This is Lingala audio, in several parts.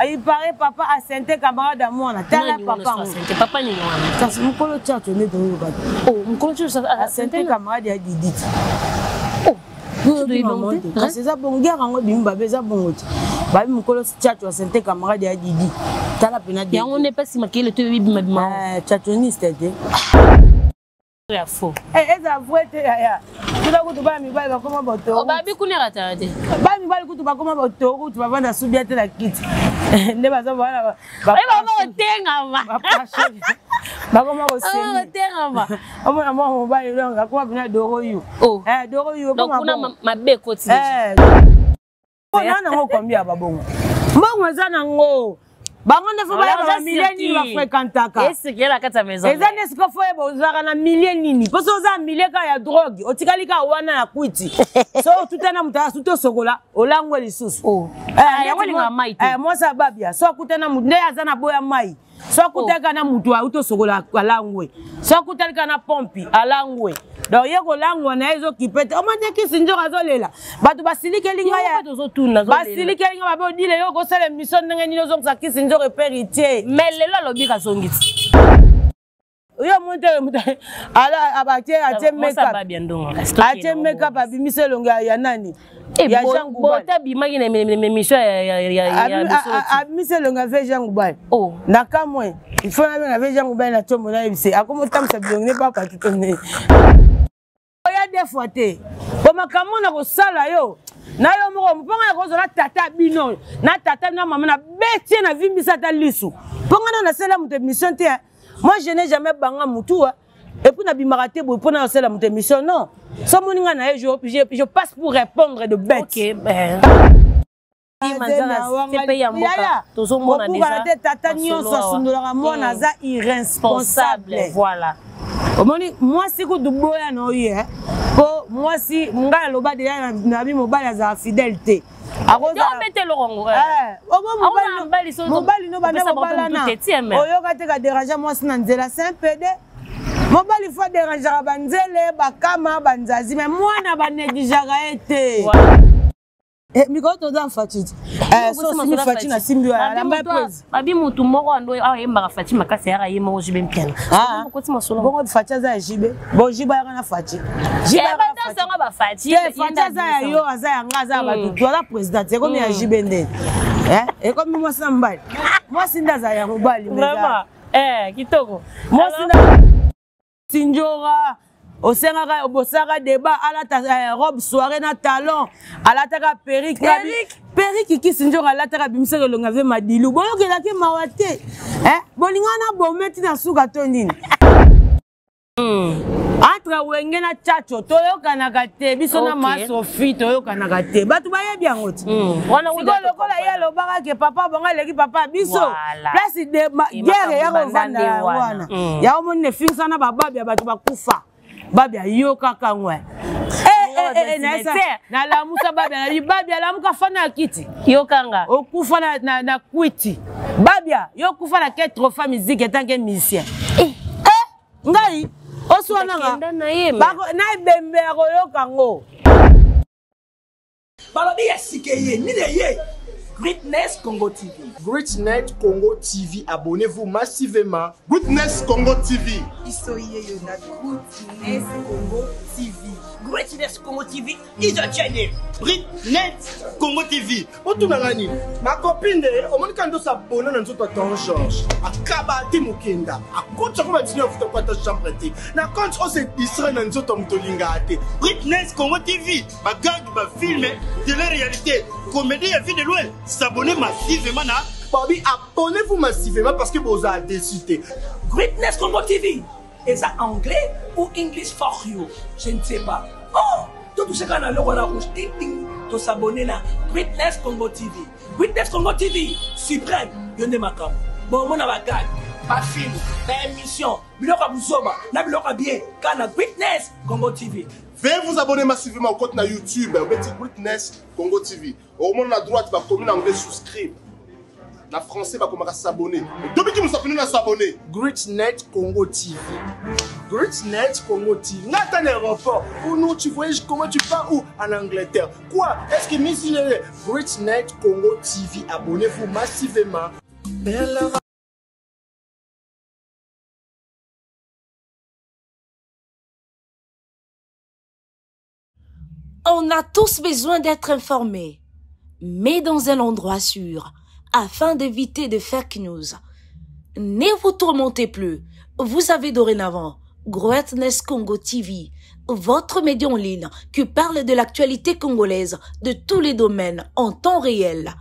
Il paraît papa a senté camarade à moi. Tala papa. Papa ni wana. Kasi mukolo tchatcho ne to yo bato. Oh, mukolo tchatcho a senté camarade ya Didi. Oh. Tu dois y monter. Kasi za bonguer ngo bimba beza bongoti. Ba mukolo tchatcho a senté camarade ya Didi. Tala pena Didi. Ya on n'est pas si maquillé le to bimba bimba. Tchatchoniste te. C'est faux. Eza vrai te ya. Tuda kutu ba mi ba koma boto. O ba bi kunera tarate. Ba mi ba kutu ba koma boto kutu ba vanda subia te la kiti. Ne ba zo bana ba. Ba otenga ma. Ba koma ko semi. Otenga ma. Omona mo ba ile nga kwa bina doro yu. Oh. Doro yu donc kuna mabe koti. Ona na ngo kombia babongo. Mbongo zana ngo. Bango ne faut pas milliers ni ba fréquentaka. Est-ce que la kata maison? Ezane est-ce que faut bozaka na milliers nini? Parce que za milliers ka ya drogue, otikali ka wana na kwiti. So tutana muta suto sokola, olangwe lisusu. Oh. Ya wali nga mai tu. Moi ça babia. So kutana munde azana boya mai. So kutaka na mutu auto sokola alangwe. So kutaka na pompi alangwe. Donc yeko langwa na ezo kipete. Omande kisinjo kazolela. Batu basilike linga ya. Basilike linga babe odile yo ko sala mission ndenge ni zo sa kisinjo repéritier. Mais lelo lobi ka songiti. Yo monte ala abatie ate makeup. Ate makeup abimise longa ya nani? Ya jangu bota bimaki na mission ya abimise longa ve jangu bal. Oh. Na kamwe. Il faut na ve jangu bal na chombo na ebise. Akomo tamsa bilongo ne pas partout ne. Oya des fois te. Koma kamona ko sala yo. Na yo moko mponga ko zola tata bino. Na tata na mama na betie na vimbisa ta lisu. Ponga na sala mute mission te. Moi je n'ai jamais banga mutua. Et puis na bimaraté pour na sala mute mission non. So moninga na je passe pour répondre de bête. OK, ben. Voilà. Moi si ku duboya no ye ko moi si nga loba de na bi mobile za fidélité akoza mettre le rongo mobile no bana mobile na oyoka te ka déranger moi si na nzela c'est un PD mobile faut déranger banzele bakama banzazi mais moi na banegijaka ete Miko to dan fatiti. So simi fati na simbi wa lamba pose. Babi mutu moko ando ayemba fati makasi yara yema ojibe mpiana. Moko ti masolo. Bongo fati za jibe. Bo jiba yara na fati. Jiba yara fati. Sanga ba fati. Fati za yo aza yanga za ba tu la president. E komi ya jibe nde. E komi mo sa mbali. Mo sinda za ya mbali meza. Vraiment. Kitoko. Mo sinda Sinjora Osengaka obosaka débat alata robe soirée na talon alataka perruque perruque kisinjora alataka bimisaka longa ve madilu boyokela ke mawate bolingana bometi na suka to nini entre wenge na chacho toyokanaka te biso na masofi toyokanaka te batu bayebi yango ti wana lokola ye alobaka ke papa bonga leki papa biso place de guerre ya kovanda wana ya omoni ne fingisa na bababi ya batu bakufa babia yo kaka ngwe na la musa babia la muka fana kiti yo kanga okufa na kwiti babia yo kufa na ke trophée musique etant que musicien ngai oswana nga bako na bembe ko yo kango balobi ya sikeye ni de ye Greatness Congo TV. Greatness Congo TV, abonnez-vous massivement. Greatness Congo TV. Isoye yona Greatness Congo TV. Greatness Congo TV is a channel. Greatness Congo TV. Otunangani, ma copine, au moins quand on s'abonne dans notre temps Georges. Akaba Timukenda. Akota comme tu n'as pas ta chambre té. Na quand on se distrait dans notre mtolingate. Greatness Congo TV. Ma gang ma film de la réalité. Comédie à vie de loin. S'abonner massivement na. Bobby, abonnez-vous massivement parce que vous avez décidé. Greatness Congo TV. Est ça anglais ou English for you? Je ne sais pas. Oh, tout ce qu'on a le rôle à rouge, ting ting, de s'abonner là. Greatness Congo TV. Greatness Congo TV. Suprême. Yonde makam. Bon, mon avagad. Pas film. Pas émission. Biloka Bouzoba. Na biloka bien. Kana Greatness Congo TV. Veuillez vous abonner massivement au compte na YouTube. Vous mettez Greatness Congo TV. Au moment de la droite, va commune anglais souscrire. La français va commencer à s'abonner. Depuis que nous sommes venus à s'abonner. Greatness Congo TV. Greatnet Congo TV. N'a un aéroport. Ou non, tu voyages comment tu pars où? En Angleterre. Quoi? Est-ce que Miss Greatnet Congo TV, abonnez-vous massivement. On a tous besoin d'être informés, mais dans un endroit sûr, afin d'éviter de fake news. Ne vous tourmentez plus. Vous avez dorénavant Greatness Congo TV, votre média en ligne qui parle de l'actualité congolaise de tous les domaines en temps réel.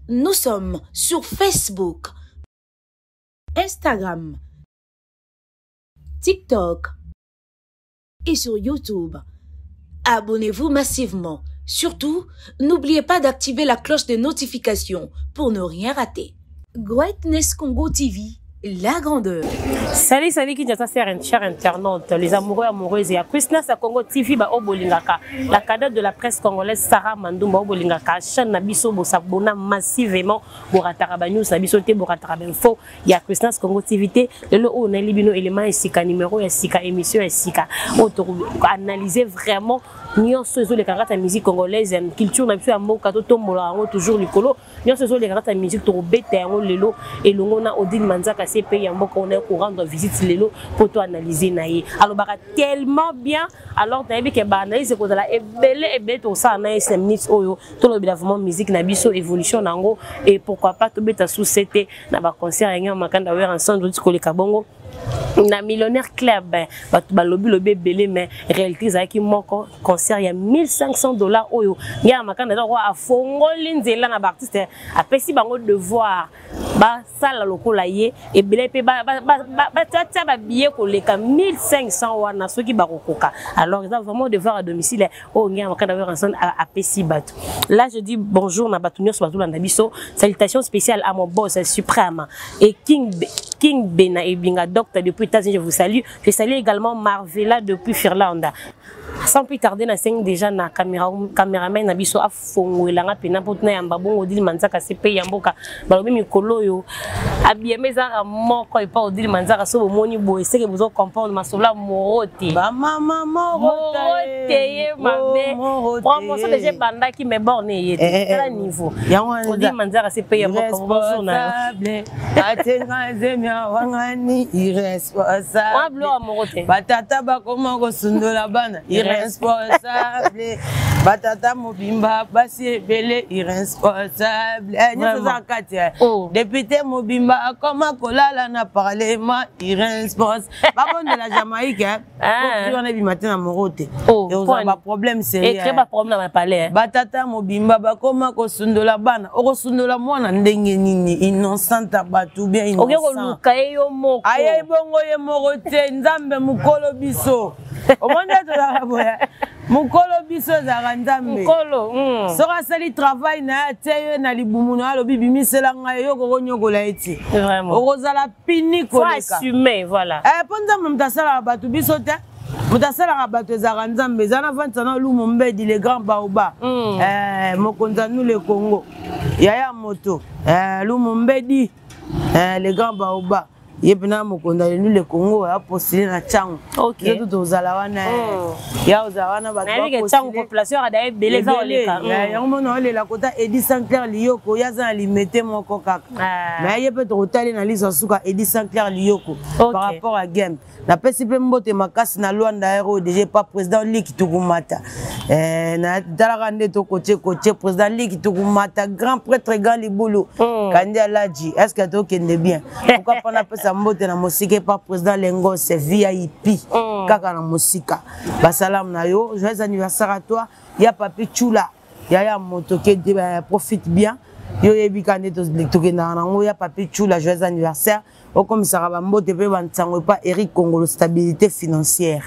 Nous sommes sur Facebook, Instagram, TikTok et sur YouTube. Abonnez-vous massivement. Surtout, n'oubliez pas d'activer la cloche de notification pour ne rien rater. Greatness Congo TV, la grandeur. Salut qui cher internaute, les amoureux amoureuses et à Greatness Congo TV ba obolingaka. La cadette de la presse congolaise Sarah Mandoumba obolingaka chaîne nabiso bo s'abonner massivement pour rattraper news nabiso te pour rattraper info. Il y a Greatness Congo TV te le on a libino élément et sika numéro et sika émission et sika analyser vraiment nyonso zo les caractères de musique congolaise culture na biso ya mboka to tombola ngo toujours likolo nyonso zo les caractères de musique to beta yango lelo et longo na Odile Manzaka c'est pays ya mboka on est au rendre visite lelo pour to analyser na ye alors baka tellement bien alors na que ba analyse ko la ebele to ça na 5 minutes oyo to lo bila vraiment musique na biso évolution nango et pourquoi pas to beta sous c'était na ba concert ya makanda wer ensemble ko le kabongo na millionnaire club ba lobi belé mais réalité za ki moko concert il y a $1500 oyo ya makanda ko afongoli nzela na ba artiste apesi bango devoir ba sala lokola ye et belé pe ba tata ba billet ko leka 1500 wana soki ba kokoka alors ils ont vraiment devoir à domicile o ngia makanda wer ensemble apesi bato là je dis bonjour na batunyo so bato na biso salutations spéciales à mon boss suprême et King Bena et Binga Docteur depuis États-Unis, je vous salue. Je salue également Marvela depuis Finlande. Sans plus tarder, na sing déjà na caméraman na biso afongo elanga pena potna yamba bongo Odile Manzaka CP yamboka balobi mikolo yo abiemeza moko et pas Odile Manzaka so moni bo essayer vous comprendre masola morote ba mama morote ye mabe promotion déjà banda qui me borne yete quel niveau Odile Manzaka CP yamboka bonjour na atenga zemia wangani irresponsable wa blo morote batata bakoma ko sundola bana irresponsable batata mobimba basi ebele irresponsable nyoso za kati député mobimba akoma kolala na parlement irresponsable babon de la Jamaïque pour on est bimatin na morote et on a pas problème sérieux et pas problème na palais batata mobimba bakoma ko sundola bana oko sundola mwana ndenge nini innocente batu bien innocent okoluka yo moko aye bongo ye morote nzambe mukolo biso omonde to boya mukolo biso za nzambe mukolo soka sali travail na teyo na libumu na lobi bimisela ngai yo ko nyokola eti vraiment okozala pini koleka faut assumer voilà ponza mtasala batu biso te mutasala bato za nzambe zana vanta na lumu mbedi le grand baoba mokonza nous le Congo yaya moto lumu mbedi le grand baoba yepena mokonda nous le Congo a postulé na chango OK tout ozala wana ya ozala wana bato ba chango population a d'ailleurs belé za oleka yango na olela kota Edi Saint-Clair Lioko ya za limité moko kaka mais yepe to otali na liso suka Edi Saint-Clair Lioko par rapport à game na pesi pe mbote makasi na Luanda aéro déjà pas président Liki Tukumata na dalaka nde to côté président Liki Tukumata grand prêtre grand libulu kandi alaji est-ce que to kende bien pourquoi pas na pesa mbote na musika pas président Lengo c'est VIP kaka na musika basalam na yo joyeux anniversaire à toi ya papi chula ya moto ke profite bien yo yebika nde to kenda na ngo ya papi chula joyeux anniversaire au commissariat bambote pe bantango pa Eric Congolo stabilité financière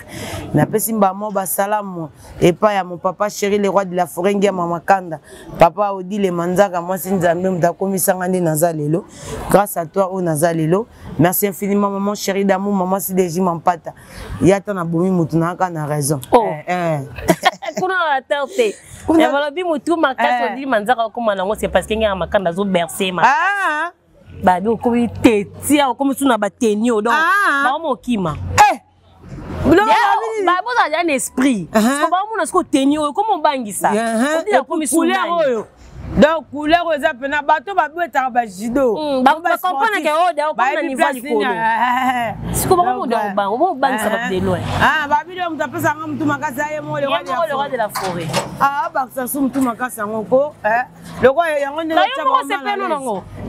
na pesi mbamo basalam et pas ya mon papa chéri le roi de la forêt ngia mama kanda papa Odile Manzaka moi sinzambe mutakomisanga ndi nazalelo grâce à toi o nazalelo merci infiniment maman chérie d'amour maman Sideji Mampata yata na bomi mutu na ka na raison kuna la terte ya balobi mutu makasi Odile Manzaka ko mana ngo c'est parce que ngia makanda zo bercer ma babi okomi tetia okomi suna batenio donc ba mo kima Bah, un esprit. Parce que on a ce côté tenir, comment on bangue ça? On dit la première couleur. Donc couleur aux apena bateau ba beta ba judo. Ba comprendre que oh d'ailleurs comme niveau du colo. C'est comment on bangue ça va de loin. Ah ba bidon mta pesa ngam tuma kasa ye mo le roi de la forêt. Ah ba ça sum tuma kasa ngoko le roi yango ne la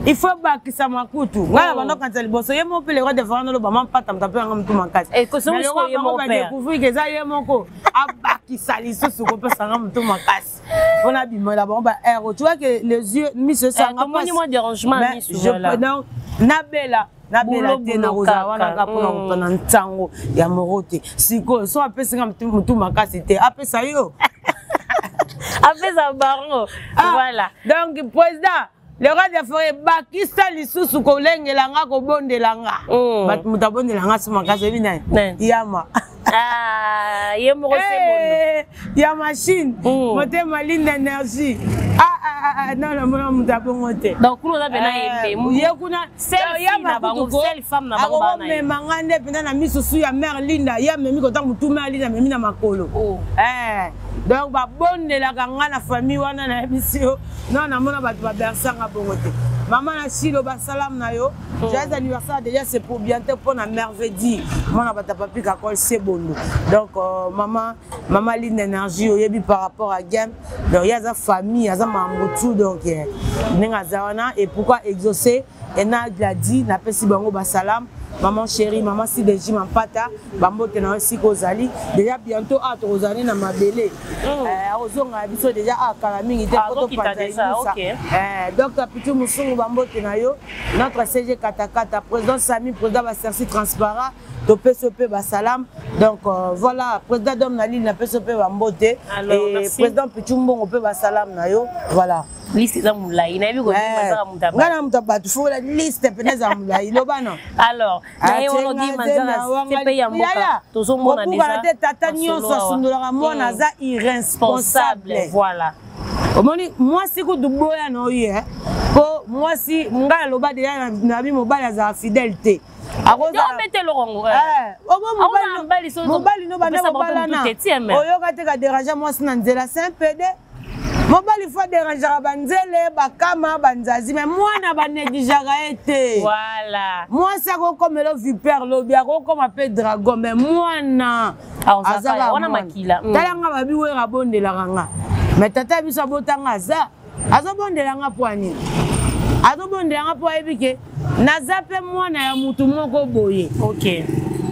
il faut bakisa makutu ngala bando kanta liboso ye mo pe le roi de vendre lo ba mampata mta pe ngam tuma kasa. Et que son ye mo père. Découvrir que ça ye moko abakisa lisusu ko pesa ngam tuma kasa. On a bimé là bon ba aéro tu vois que les yeux mis ce sang moi dérangement mis sur là non nabela te na rozawana ka pona na ntango ya morote siko so apesa mutu makasi te apesa yo apesa baron voilà donc président le roi de forêt bakisa lisusu ko lengelanga ko bondelanga bat mutabondelanga so makasi bina yama ye mo c'est ya machine moté maline d'énergie non non mutabongote donc nous on bena yembe ye kuna ya na bango seule femme na bango bana mais mangande penda na misusu ya mère Linda ya memi ko tangu tuma Linda memi na makolo donc ba bondelaka nga na famille wana na émission non na mona batu ba bersanga bongote maman na silo ba salam na yo joyeux anniversaire déjà c'est pour bientôt pour na merveille mona bata papi ka kol c'est bon donc maman Linda énergie oyebi par rapport à game donc ya za famille za mambotu donc ninga zawana et pourquoi exaucer et na gladi na pesi bango ba salam maman chérie maman si deji mampata bambote na aussi kozali déjà bientôt à Rosani na mabele ozonga biso déjà à kalamingi te poto pata ça donc petit musungu bambote na yo notre CG Katakata président Sami président ba service transparent to PSP ba salam donc voilà président Dom Nali na PSP bambote et président Pichumbongo pe ba salam na yo voilà liste za mulai na bigo mazaka mutaba ngana mutaba faut la liste peneza mulai lobana alors na on dit mazaka c'est pays ya mboka tozomona déjà tata nyonso asundolaka mwana za irresponsable voilà omoni moi si ko duboya no ye po moi si ngala loba déjà na bi mobile za fidélité akoza mete lorongo mobali no bana mobalana oyoka te ka déranger moi si na nzela c'est un PD mobali faut déranger banzele bakama banzazi mais moi na ba négligeaka été voilà moi ça comme le vipère lobi comme appelle dragon mais moi na azaka wana makila talanga babi we rabondela kanga mais tata biso botanga za azobondela nga poani azobondela nga po ebike nazape mwana ya mutu moko boye OK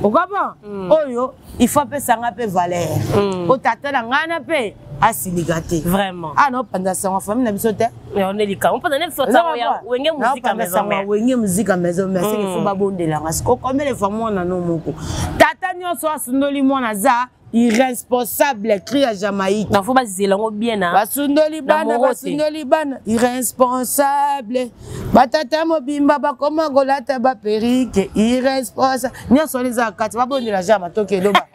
okaba oyo il faut pesa nga pe valeur o tata na ngana pe asiligate vraiment non pendant ça en famille na biso te on est lika on pendant neuf fois ya wenge musique à maison mais wenge musique à maison mais c'est qu'il faut ba bondela nga ko comme les femmes mwana no moko tata nyonso asundoli mwana za irresponsable cri à Jamaïque non faut pas zelango bien na basundoli bana irresponsable batata mobimba bakoma golata ba perike irresponsable nyonso les akati ba bondela jama toke loba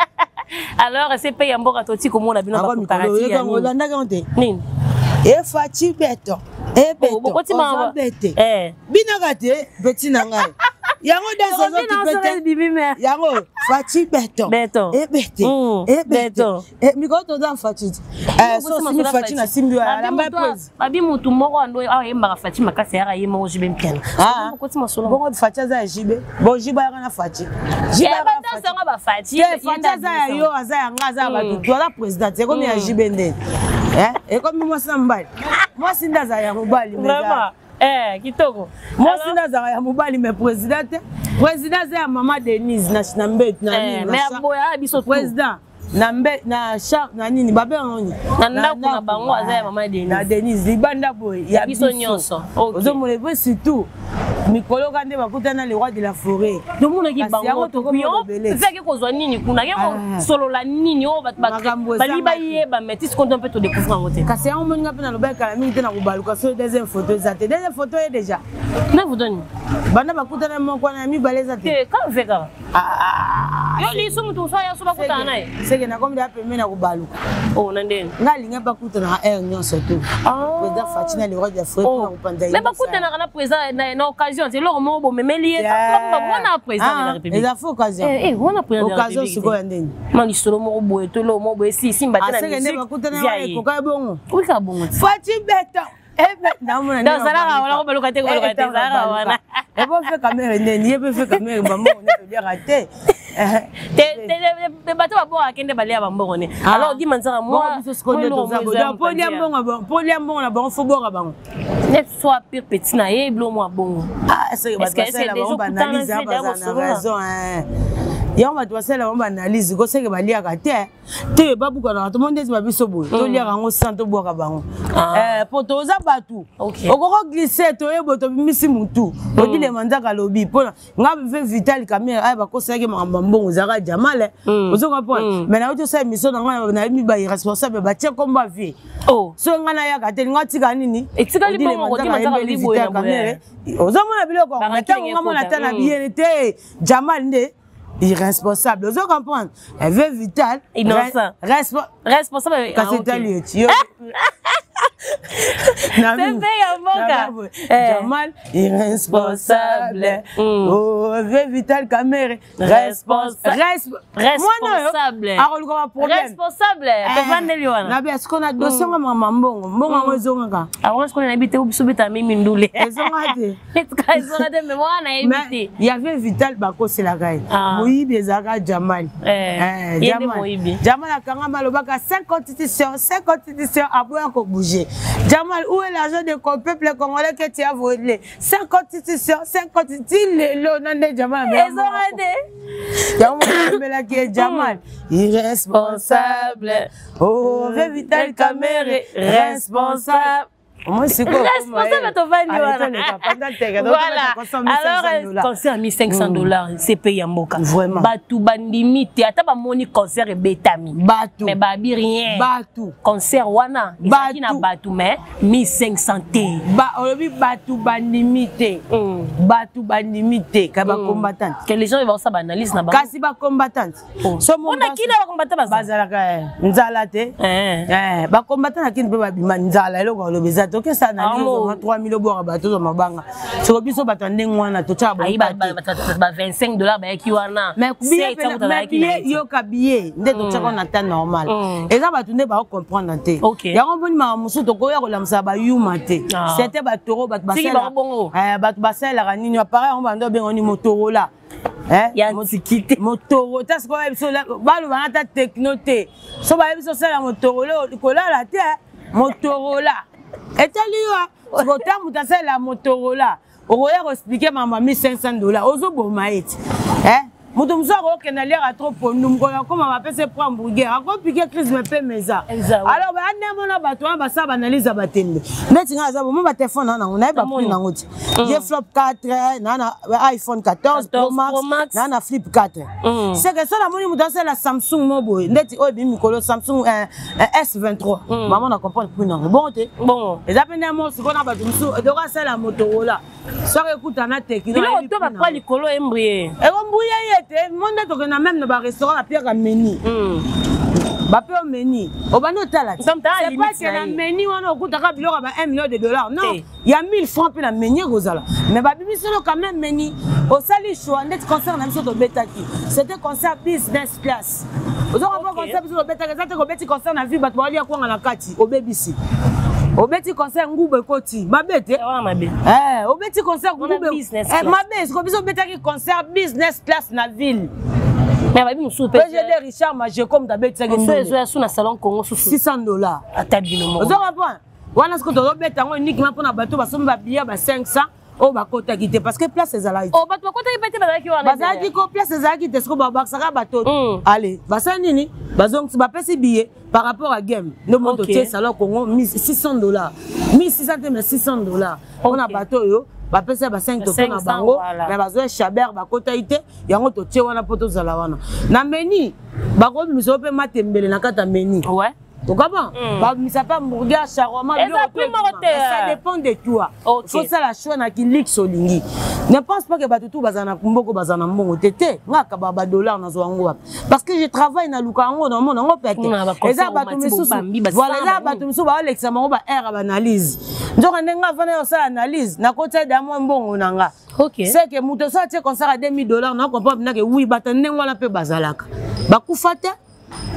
alors c'est pays mboka toti komona bino ba coopérative ya Holanda kanté nini e fati beto e beto bete bino kate beti na ngai yango dans ce yango fati beto e beto e mikoto dans fati so simi fati na simbi ala mba pose babi mutu moko ando ayemba fati makasi ya yemo jibe mpiana kokoti masolo bongo fati za jibe bo jiba yana fati jiba ba sanga ba fati fati za yo aza yanga za ba tu la président e comme ya jibe ndé et comme moi ça mbali moi sindaza ya mobali vraiment kitoko moi sindaza ya mobali mais président za maman Denise na Chinambe na nini mais boya biso président nambe na Charles na nini babe ngoni na kuna bango aza ya maman Denise na Denise libanda boy ya biso nyonso ozomole pe surtout mikolo kande bakutana le roi de la forêt donc mon ki bango to kuyo c'est que kozwa nini kuna ke solo la nini o bali ba yeba mais tis konto un peu to découvrir en côté kasi on moninga pe na lobeka la mingi te na kubaluka so deuxième photo ezate deuxième photo est déjà na vous donne bana bakutana moko na mibale za te quand veka yo liso mutu so ya so bakutana naye seke na kombi apeme na kubaluka oh nandeni ngalinga bakutana na air nyonso to président Fatina le roi d'Afrique na kupanda mais bakutana na président na occasion c'est loro mo bo memeli eta bona président de la république eza faux occasion wana président de la occasion république siko ya ndeni mali solo mo boye to lo mo boye si simba tena seke ne bakutana na koka bongo oui ka bongo Fati beta dans ça on va le côté wana et bon fait caméra ndeni yebe fait caméra maman on est bien raté te bato ba bo akende balia ba mbongo ne alors dis manzara moi poliambongo na bango fo boka bango net soit pire petit na ye blo mo bongo est-ce que c'est des analyse na raison yango bato basala bango baanalyse koseke baliaka te babuka na bato mo ndeti babiso boye toliaka yango sans tobwaka bango po toza bato okoko glisse toyebo tobimisi mutu odilema nzaka alobi mpona nga ve vital camere aya bakosalaki makambo mbongo ozalaka jamale ozokomprendre mais nauti osala émission na ngai nayebi bairresponsable batie kombo avie so ngai nayaka te linga tika nini ozomona biloko ntango nga mona ata na biyene te jamal nde irresponsable, vous comprenez? Elle veut vital, innocent, responsable, Jamal, irresponsable. Oh, veut vital caméra, responsable. Responsable. Est-ce qu'on a 200 mamans bon, est-ce qu'on a habité au Soubeta Mimindoule? Il y avait vital Bako, c'est la gaille. Oui, Bezara Jamal. Jamal a quand même 5 constitutions, après encore bouger. Jamal, où est l'argent du peuple congolais que tu as volé? 5 constitutions, 5 constitutions, le Jamal. Jamal, irresponsable. Oh, vital caméra, responsable. Moi, c'est quoi? Responsable de voilà. Alors, concert à $1,500, c'est payé en Moka. Vraiment. Batou bandimite, ata ba moni concert et betami. Batou. Mais babi rien. Batou. Concert wana. Batou. Na batou mais 1,500 té. Olobi batou bandimite. Batou bandimite. Kaba combattant. Que les gens vont ça analyse na ba. Kasi ba combattant. So on a qui na combattant ba. Bazalaka nzalate. Ba combattant akini pe ba bima nzala eloko olobi za donc ça analyse 3000 euros bateau mabanga so biso batande ngwana to cha ba $25 ba ki wana mais billet yo ka billet nde to cha na temps normal eza batunde ba comprendre te yango boni ma musu to ko ya ko lamsa ba yuma te c'était ba toro ba basela ba basela nini appareil on bando bengo ni Motorola ya ntikite Motorola tas ko biso ba lo ba ta techno te so ba biso sala Motorola ko la te Motorola. Et tu as la Motorola. On va expliquer maman $1,500. Ozo bomaït. Mutumso ko kenalia trop pour nous comme on va passer pour hamburger. Ako piquer crise me paie meza. Alors ba ande mona bato ba sa analyse ba tembe. Neti nga za bo mo ba téléphone na on a ba prix na ngoti. J'ai flop 4 na iPhone 14 Pro Max na flip 4. C'est que ça la moni mutanse la Samsung mobo. Neti o bi mikolo Samsung S23. Maman na comprendre plus non. Bon te. Bon. Et ça pende mo siko na bato musu de ka ça la Motorola. Ça écoute na techno. Il to ba pas likolo embrié. Et embrié monde to na même na restaurant à Pierre Meni ba pe meni obano tala c'est pas que la meni wana okutaka biloko ba $1 million non il y a 1000 francs pe la meni gozala mais ba bibi solo quand même meni au sali choix net concert na biso to betaki c'était concert business class ozo ko concert biso to betaki ça te ko beti concert na vie ba to ali akwanga na kati obebisi obeti concert ngube koti mabete obeti concert ngube mabete ko biso betaki concert business class na ville mais babi musu pe j'ai Richard Magé comme d'habitude ça que sous na salon Congo $600 atabino mo ozo comprendre wana ce que to beta ngo uniquement pour na bato basomba billet ba 500 o bakota kite parce que place ezala o bato bakota kite bazaki wana bazaki ko place ezala kite ce que babakisaka bato allez basa nini bazong ba pesi billet par rapport à game no moto tie salon Congo $600 $1,600 mais $600 on a bato yo ba pesa ba 5 to na bango mais bazo Chabert bakota ite yango to tie wana poto zala wana na meni bako miso pe matembele na kata meni Tu comprends? Ça pas hamburger, shawarma, ça dépend de toi. Il faut ça la choix qui lik solingi. Ne pense pas que batutu bazana kumboko bazana mbongo tete. Ngaka baba dollar na zwango. Parce que je travaille na lukango na mon ngo pete. Eza batu misusu. Voilà, eza batu misusu ba l'examen ba R ba analyse. Ndoka ndenga fana ça analyse na kota da mo mbongo nanga. OK. C'est que muto ça tie comme ça à $2000 na comprendre na que oui batande ngwana pe bazalaka. Bakufata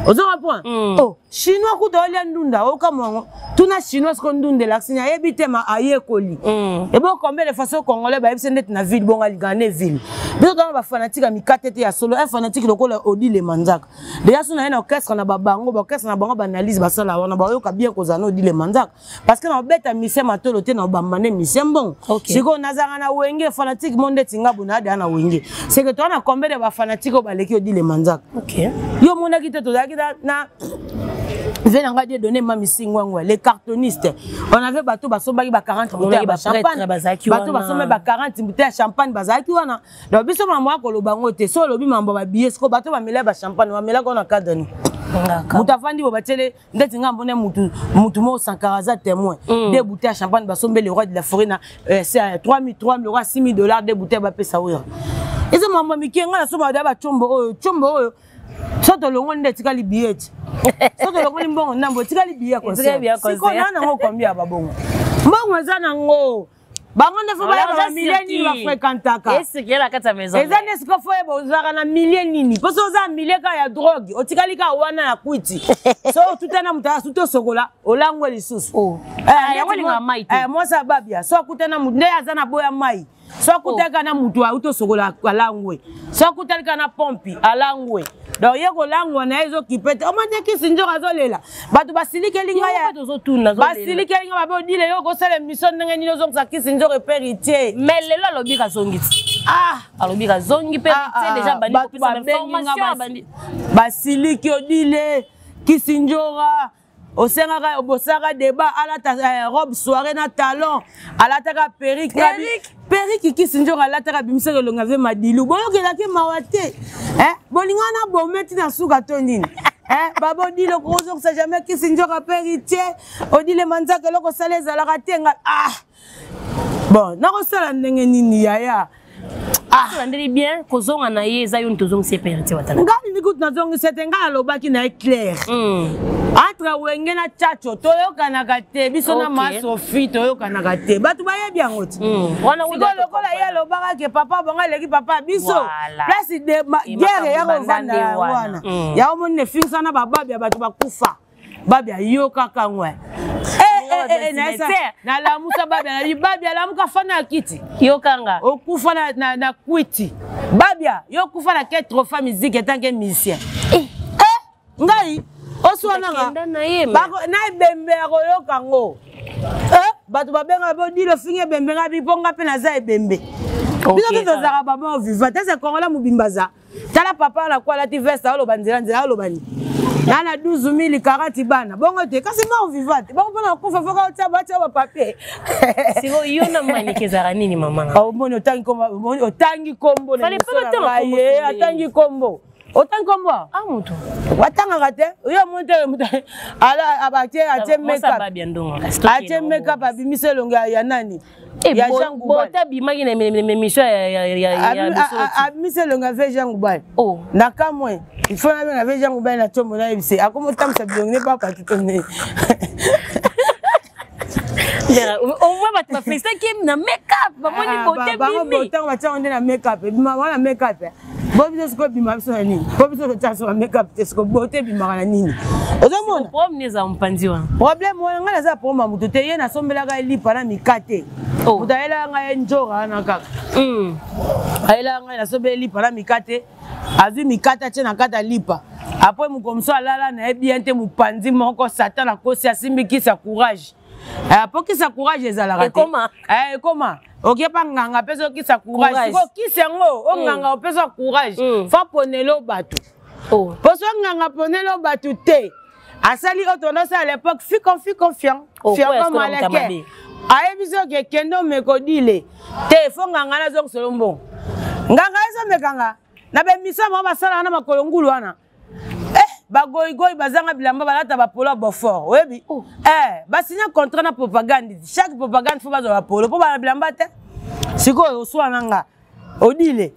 Ozo point. Oh, chinois ku doli ndunda o kamongo. Tuna chinois ko ndunde laksinya ebite ma aye koli. Et bon combien de façon congolais ba ebise net na ville bonga ligane ville. Biso dans ba fanatique mikatete ya solo un fanatique lokola odi le manzaka. Déjà sona na orchestre na babango, ba orchestre na bango ba analyse ba sala wana ba yoka bien kozana odi le manzaka. Parce que na beta mise matolo te na bambane mise bon. Siko nazanga na wenge fanatique monde tinga buna da na wenge. C'est que toi na combien de ba fanatique ba leki odi le manzaka. OK. Yo mona ki na venanga de donner ma misingwangwa les cartonistes on avait bateau basobaki ba 40 bouteilles ba champagne bateau basomé ba 40 bouteilles de champagne bazaki wana donc biso mambo akoloba ngote so lobi mambo ba billet ko bateau ba mela ba champagne ba mela ko na cadre mutafandi bo batele ndeti ngambo ne mutu mo sankaraza témoin des bouteilles de champagne basombe le roi de la forêt na c'est 3000 $6000 des bouteilles ba pesa oya izo mambo mikenga na so ba da ba chombo oyo Soto longo nde tikali billet. Soto longo ni mbongo nambo tikali billet concert. Siko nana ngo combien babongo. Mbongo zana ngo. Bango nde fo ba millieni ba fréquentaka. Est-ce que la kata maison? Ezane siko fo ebo zaka na millieni ni. Poso za mileka ya drogue. Otikali ka wana na kwiti. So tutana muta suto sokola olangwe lisusu. Oh. Yango linga mai te. Moi ça babia. So kutana munde azana boya mai. So kutaka na mutu auto sokola alangwe. So kutaka na pompi alangwe. Donc yeko langwa na ezo kipete. O mande kisinjo kazolela. Batu basilike linga ya tozo tuna zolela. Basilike linga babo dile yoko sele mission ndenge ni lozo sa kisinjo repéritier. Mais lelo alobi ka zongiti. Ah, alobi ka zongi péritier déjà bandi ko pesa information bandi. Basilike odile kisinjora Osengaka obosaka débat alata robe soirée na talon alataka perruque qui sinjo alataka bimiselo ngave madilu boyokela ke mawate bolingana bometi na suka tonini babo dilo kozo sa jamais ki sinjo ka perruque odile manzaka loko saleza la katenga bon na ko sala ndenge nini yaya ça ndiri bien kozonga na ye za yon tozong se perruque watana ngani nikut na zongi setenga lobaki na clair entre wenge na chacho toyokanaka te biso na masofi toyokanaka te bato bayebi yango ti wana lokola ye alobaka ke papa bonga eleki papa biso place de guerre ya kovanda wana ya omoni ne fingisana bababia bato bakufa babia yokaka ngwe na lamusa babia lamuka fana ya kiti yokanga okufa na kwiti babia yokufa na ke trofa musique etanke musicien ngai oswananga na ebembe ya koyoka ngo bato babenga bodilo fingi ebembe nga biponga mpe naza ebembe biso mpe tozaka baba oviva te se kongola mobimba za tala papa na kwa lati veste aloba nzela alobani nana 12000 40 bana bongo te kasi ma oviva te bongo mpona kokufa foka otia batia bapapier siko yo na manikezaka nini mamanga omoni otangi kombo atangi kombo Autant comme moi. Ah, mon tour. Watanga kate. Oyo monte ala abatie atie make-up. Atie make-up abimise longa ya nani? Ya Jean Goubal. Bota bimaki na mission ya abimise longa ve Jean Goubal. Oh. Nakamwe. Il faut na ve Jean Goubal na tombo na ebise. Akomo tamsa bilonge pas patutone. On voit ma festa qui na make-up. Bamoni bote bimi. Bango bota on va on na make-up. Bima wana make-up. Bobiso siko bima biso na nini? Bobiso tsaso make-up siko bote bima na nini? Ozomona problème za mpanzi wana. Problème wana ngala za problème mutu te ye na sombela ga lipa na mikate. Mutaela nga njora na kaka. Aela nga na sombela lipa na mikate. Azu mikata tena kata lipa. Après mukomso alala na ebiente mupanzi moko satan na kosi asimbikisa courage. Pour sa courage ezalaka. Et comment? OK pa nganga peso kisa courage. Ko kisengo o nganga o peso courage. Fa ponelo batu. Oh. Poso nganga ponelo batu te. Asali otonosa à l'époque fi confiant. Fiant comme malake. Aye biso ke kendo mekodile. Te fo nganga na zong solombo. Nganga eso mekanga. Na be misa mo basala na makolongulu wana. bagoyigoyi bazanga bilamba balata bapolo bofort oyebi basigna contrat na propagande chaque propagande faut bazwa bapolo mpo bana bilamba te sikoyo oswana nga odile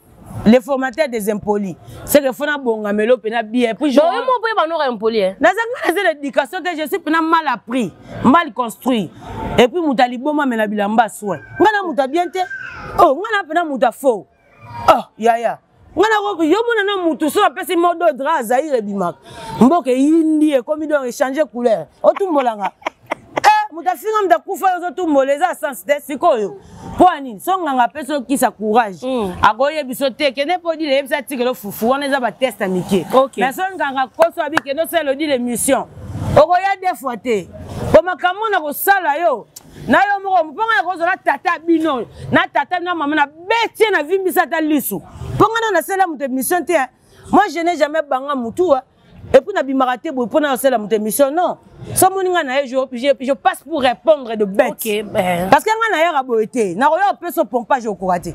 les formateurs des impolis c'est que faut na bonga melo pena bien puis je moi pour ba no impoli nazanga l'éducation que je suis pena mal appris mal construit et puis mutali boma mena bilamba soin ngana muta bien te oh ngana pena muta faux oh yaya ngana ko yo mona na mutu so apesi modo dra zaire bimak mboke yindi e komi do changer couleur otumbolanga muta finga mta kufa yo tumboleza sens de sikoyo Poani, son nga peso qui sa courage. Agoye bisote kene po di le yebisa tikelo fufu on eza ba test amitié. Mais son nga koso abi keno se lo di l'émission. Ogoya des fois te. Ko makamo na ko sala yo. Na yo mo mponga ko zola tata bino. Na tata na mama na betie na vimbisa ta lisu. Ponga na sala mutu émission te. Moi je n'ai jamais banga mutu. Et puis na bimaraté bo pona sala mutu émission non. So moninga na je passe pour répondre de bêtes. Okay, parce que nga na ya raboité. Na royo peso pompage au koraté.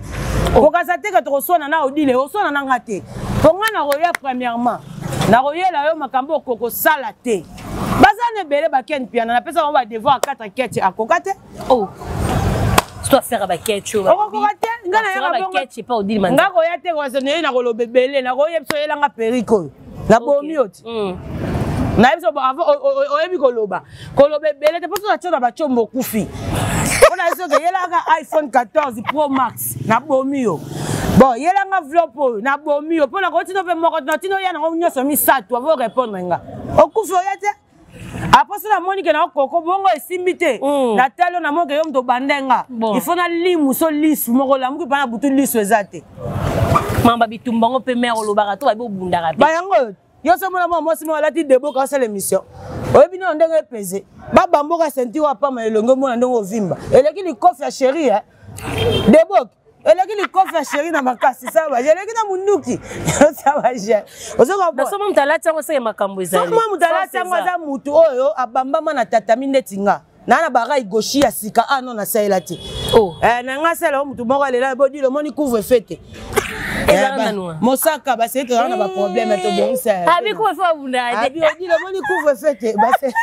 Ko kasate ka to sona na odile, o sona na ngate. Ponga na royo premièrement. Na royo la yo makambo koko salate. Bazane bele ba ken piana na pesa on va devoir 4 quêtes à kokate. Oh. Tu dois faire ba quête. O kokate nga na ya ba quête pas odile man. Nga royo te ko sone na ko lobebele na royo so yela nga periko. La bomiot. Na biso avant oyebi koloba bele te poto na ba chombo kufi ona biso ke yela ka iPhone 14 Pro Max na bomio bon yela nga vlopo na bomio pona ko tino pe moko na tino ya na nyoso misato avo répondre nga okufi oyete après ça la monique na koko bongo esimbite na talo na moke yo mto bandenga il faut na limu so lisu moko la muki pana butu lisu ezate mamba bitumbango pe mère olobaka to ba bundaka pe ba yango yo so mona moi si moi la ti debo ka sala émission oyebi no ndenge pesé ba bamboka senti wa pa ma elongo mona ndongo vimba eleki li kofi ya chérie debo eleki li kofi ya chérie na makasi ça va eleki na munduki ça va je ozoka na so mutala tsango se makambo ezali so mutala tsango za mutu oyo abambama na tatami netinga na bara igoshi ya sika non na saela ti oh na nga sala mutu moko lela bodi le moni couvre fête Mosaka ba c'est que on a pas problème to bon ça abi ko fa bunda abi odi le moni couvre fête ba c'est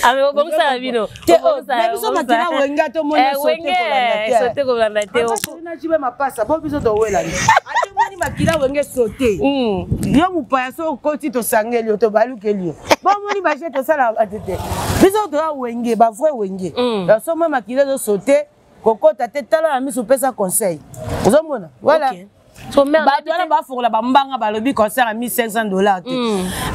abi bon ça bino mais biso makina wenga to moni sauter ko landa te o na jibe mapasa bo biso to wela ni ati moni makina wenge sauter yo mupaya so koti to sangeli to balukeli bo moni ba je to sala atete biso to wenge ba vrai wenge la so moni makina to sauter kokota te tala na miso pesa conseil ozomona voilà so mère ba ba fokola ba mbanga ba lobi concert à $1500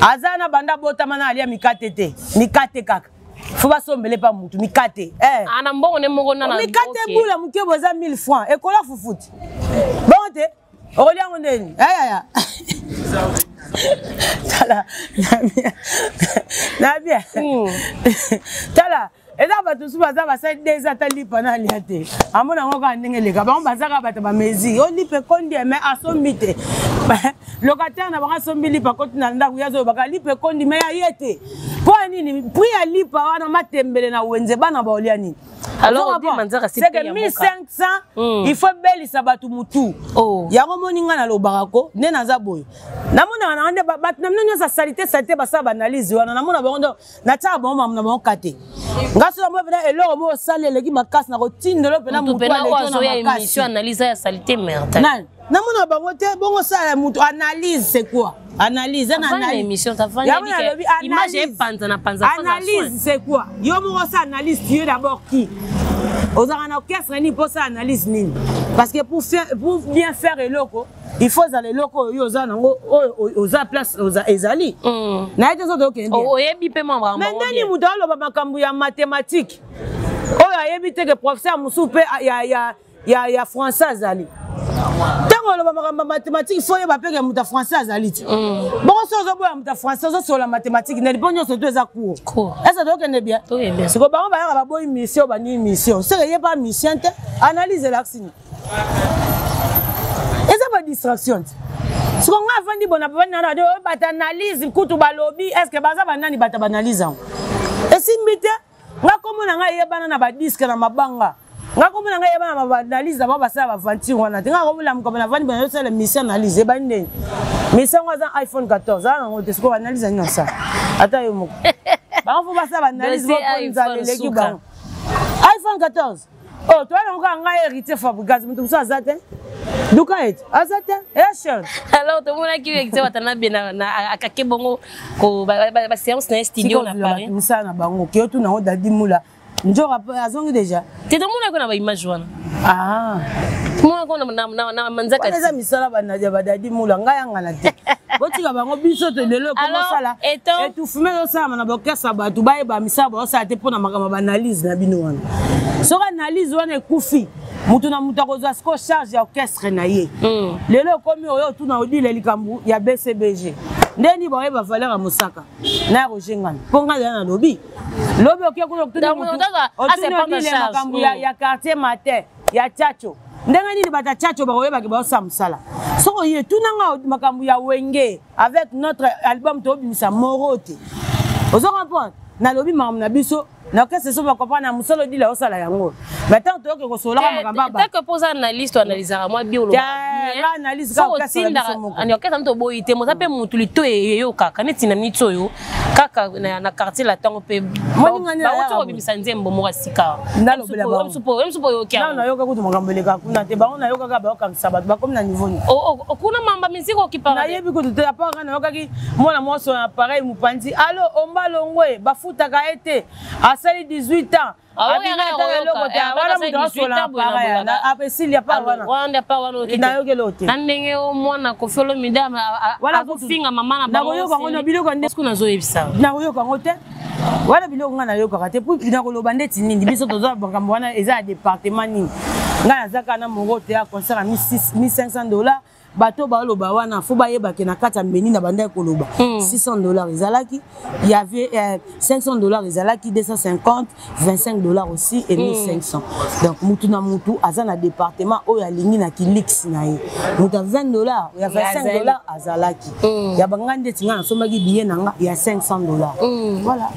azana banda botama na alia mikate te mikate kaka faut ba sombele pa mutu mikate ana mbongo ne moko na mikate bula muke boza 1000 francs et kola fufuti bon te olia ngondeni aya tala na bien tala eza bato su baza basali déjà talipa na liate amona ngo ka ndenge leka bango bazaka bato ba mezi olipe kondi mais asombi te locataire na baka sombi lipa koti na ndaku yazo baka lipe kondi mais ayete po nini pri ya lipa wana matembele na wenze bana ba olia nini alors c'est que 1500 il faut belisa bato mutu yango moninga na lobaka ko ne naza boyo namona na ande bato na nyo sa salite basa ba analyse wana namona bango na tsa bango na bango kate ngaso na mo pena eloko mo sale leki makasi na ko tindelo pena mutu aleki na makasi émission analyse ya salite merde namona bango te bongo sala mutu analyse c'est quoi analyse na analyse émission ta vanya image est panza na panza analyse c'est quoi yo mo sa analyse tu d'abord qui aux orchestre ni pour ça analyse nini parce que pour bien faire eloko il faut aller loko yo za nango aux place aux ezali na ete so dokende oyebi pe membre mais nani mutu aloba makambo ya mathématique oyo ayebi te que professeur musu pe ya français azali tango aloba makambo mathématique faut yeba pe que mutu français azali ti bon so zo boya mutu français zo sur la mathématique ne bon nyonso to eza cours est-ce que dokende bien c'est que bango ba ba boy mission ba ni mission c'est que yeba mission te analyse l'action. Eza ba distraction. Si on a vendu bon na de ba analyse kutu ba lobby est-ce que baza ba nani ba analyse en. Et si mbite nga komona nga yebana na ba disque na mabanga. Nga komona nga yebana na ba analyse ba ba sa ba vanti wana. Nga komona mko na vandi ba yo sala mission analyse ba ndeni. Mais ça, on a un iPhone 14. On a ce analyse à ça. Attends, il faut pas ça, analyse. iPhone 14. Oh, toi, on a hérité fabrication. Mais tout ça, ça t'es. D'où est-ce? Ah, ça t'es. Et cher. Alors, tout le monde qui est à bien à Kakebongo, la séance d'un studio à Paris. Tout ça, na bango. Qui est tout dans le Dimoula. Nous avons déjà. Tu es dans le monde qui a image. Ah. Moi, on a manzaka. Les amis, ça va na Dadi Moula. Ngaya ngana te. Botika bango biso te lelo comment ça là. Et tout fumer ça na boka saba tu baye ba misaba ça te pona makama analyse na bino wana. So analyse wana ekufi. Mutu na mutu akozwa siko charge ya orchestre na ye. Lelo komi oyo tu na odile likambu ya BCBG. Ndeni ba yeba valeur ya Mosaka. Na Roger Ngana. Ponga na lobi. Lobi okia kuna kutu mutu. C'est pas ma charge. Ya quartier matin, ya Chacho. Ndenge nini bata Chacho ba oyeba ke ba osamsala. Soko ye tunanga makambu ya Wenge avec notre album Tobimisa Morote. Ozo comprendre na lobi mam na biso na que ce soit ba comprendre na musolo dila osala yango. Maintenant to ke ko sola makamba ba. Tant que pose analyse analysera moi bio lo. Ya analyse ka ka sola biso. Ani okata mto boyite mo tape mutu lito yo kaka neti na mitso yo kaka na quartier la tango pe. Moninga ba oto Tobimisa nzembo mo sika. Ndalo bela ba. Msupo yo kya. Na yo ka kutu makambo leka kuna te ba ona yo kaka ba okamisa ba ba comme na niveau ni. Kuna mamba miziko kipara. Na yebi kutu te pa kana yo kaki mona moso na pareil mupandi. Allo omba longwe ba futa ka ete. Asali 18 ans. Après s'il y a pas voilà biloko nga na yoka te pour bina koloba ndeti nini biso toza bakambo wana eza département nini nga nazaka na Morote ya concert à $1500 bato ba loba wana fo ba yeba ke na kata mbeni na banda koloba $600 ezalaki il y avait $500 ezalaki 250 $25 aussi et 1500 donc mutu na mutu azana département o ya lingi na kilix na ye mutu $20 ya $25 azalaki ya bangande tinga somaki billet nanga ya $500 voilà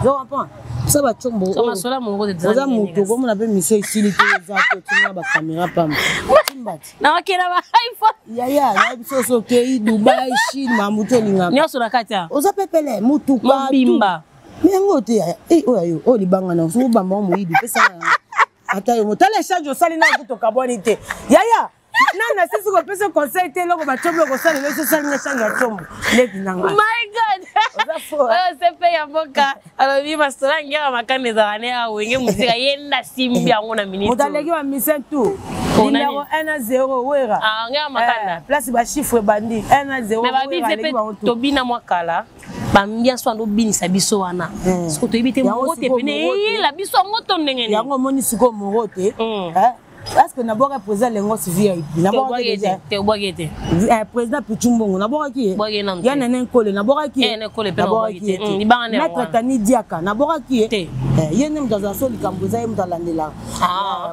je comprends ça va tomber ça masola Morote za mutu comme on appelle monsieur ici les za ko tinga ba caméra pam na wakela ba iPhone ya biso so kei Dubai Chine mamuto linga nyoso na katia oza pepele mutu pa bimba mengo te oyo o libanga na so bamba mo yidi pesa ata yo motala charge osali na kuto kaboni te ya nana sisi ko pesa conseil te loko ba chombo ko sali leso sali na change ya chombo leki nanga my god c'est fait ya boka alors vi mastora ngira makane za ane a wenge muzika yenda simbi yango na minute motaleki ba mission tout numéro 1-0 wera ngira makana place ba chiffre bandi 1-0 mais ba bi zepe tobina mwakala bambia so ando binisa biso wana siko toyibite Morote pene la biso ngoto ndenge ni yango moni siko Morote est-ce que n'abord président Lengos VIP n'abord te président Pichumbongo n'abord qui il y a nenen kole n'abord qui maître Tani Diaka n'abord qui il y a nem dans asoli kamboza im talandela